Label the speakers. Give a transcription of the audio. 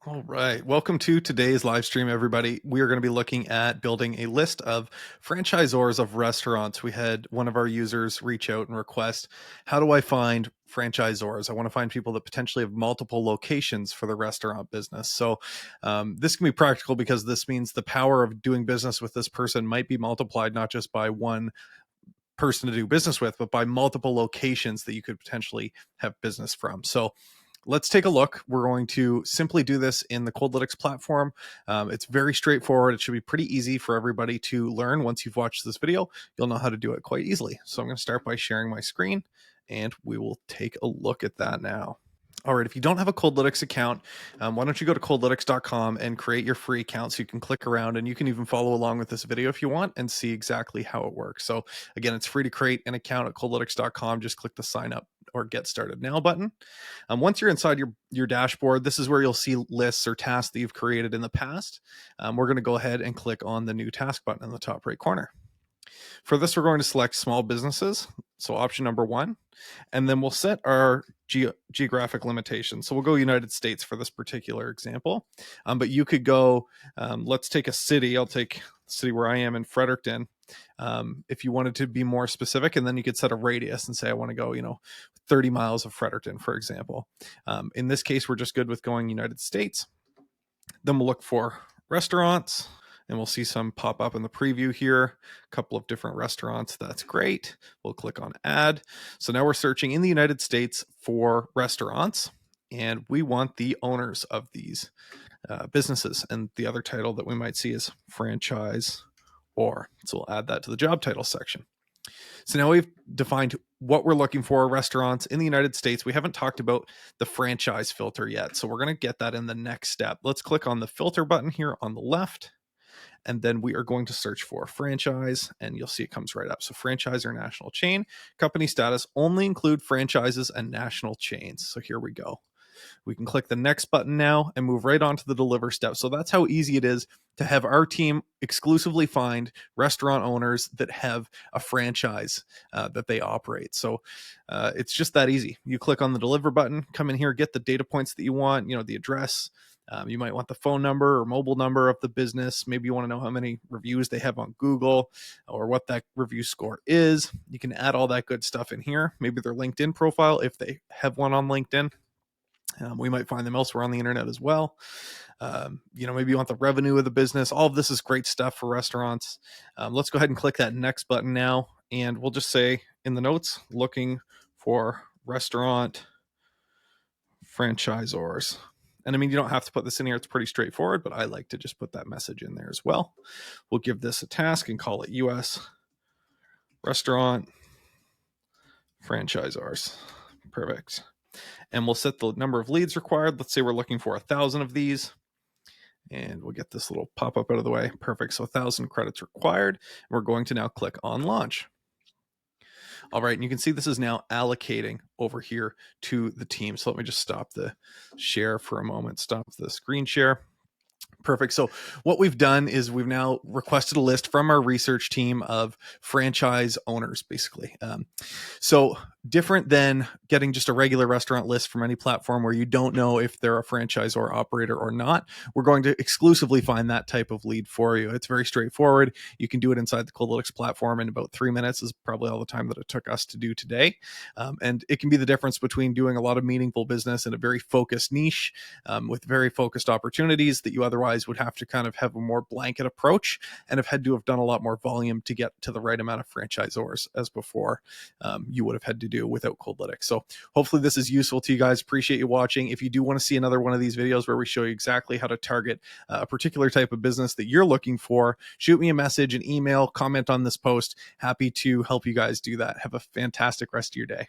Speaker 1: All right. Welcome to today's live stream, everybody. We are going to be looking at building a list of franchisors of restaurants. We had one of our users reach out and request, how do I find franchisors? I want to find people that potentially have multiple locations for the restaurant business. So this can be practical because this means the power of doing business with this person might be multiplied not just by one person to do business with, but by multiple locations that you could potentially have business from. So let's take a look. We're going to simply do this in the Coldlytics platform. It's very straightforward. It should be pretty easy for everybody to learn. Once you've watched this video, you'll know how to do it quite easily. So I'm going to start by sharing my screen and we will take a look at that now. All right, if you don't have a Coldlytics account, why don't you go to coldlytics.com and create your free account so you can click around and you can even follow along with this video if you want and see exactly how it works. So again, it's free to create an account at coldlytics.com. Just click the sign up or get started now button. Once you're inside your dashboard, this is where you'll see lists or tasks that you've created in the past. We're going to go ahead and click on the new task button in the top right corner. For this, we're going to select small businesses. So option number 1, and then we'll set our geographic limitation. So we'll go United States for this particular example. But you could go, let's take a city. I'll take the city where I am in Fredericton. If you wanted to be more specific, and then you could set a radius and say, I want to go, 30 miles of Fredericton, for example. In this case, we're just good with going United States. Then we'll look for restaurants. And we'll see some pop up in the preview here, a couple of different restaurants. That's great. We'll click on add. So now we're searching in the United States for restaurants, and we want the owners of these businesses. And the other title that we might see is franchise or. So we'll add that to the job title section. So now we've defined what we're looking for, restaurants in the United States. We haven't talked about the franchise filter yet. So we're going to get that in the next step. Let's click on the filter button here on the left. And then we are going to search for franchise, and you'll see it comes right up. So franchise or national chain. Company status only include franchises and national chains. So here we go. We can click the next button now and move right on to the deliver step. So that's how easy it is to have our team exclusively find restaurant owners that have a franchise that they operate. So it's just that easy. You click on the deliver button, come in here, get the data points that you want, the address. You might want the phone number or mobile number of the business. Maybe you want to know how many reviews they have on Google or what that review score is. You can add all that good stuff in here. Maybe their LinkedIn profile, if they have one on LinkedIn. We might find them elsewhere on the internet as well. Maybe you want the revenue of the business. All of this is great stuff for restaurants. Let's go ahead and click that next button now. And we'll just say in the notes, looking for restaurant franchisors. And I mean, you don't have to put this in here. It's pretty straightforward, but I like to just put that message in there as well. We'll give this a task and call it US restaurant franchisors. Perfect. And we'll set the number of leads required. Let's say we're looking for 1,000 of these. And we'll get this little pop-up out of the way. Perfect. So 1,000 credits required. We're going to now click on launch. All right, and you can see this is now allocating over here to the team. So let me just stop the share for a moment, stop the screen share. Perfect. So what we've done is we've now requested a list from our research team of franchise owners, basically. So different than getting just a regular restaurant list from any platform where you don't know if they're a franchise or operator or not. We're going to exclusively find that type of lead for you. It's very straightforward. You can do it inside the Coldlytics platform in about 3 minutes is probably all the time that it took us to do today. And it can be the difference between doing a lot of meaningful business in a very focused niche with very focused opportunities that you otherwise would have to kind of have a more blanket approach and have had to have done a lot more volume to get to the right amount of franchisors as before you would have had to do without Coldlytics. So hopefully this is useful to you guys. Appreciate you watching. If you do want to see another one of these videos where we show you exactly how to target a particular type of business that you're looking for, shoot me a message, an email, comment on this post. Happy to help you guys do that. Have a fantastic rest of your day.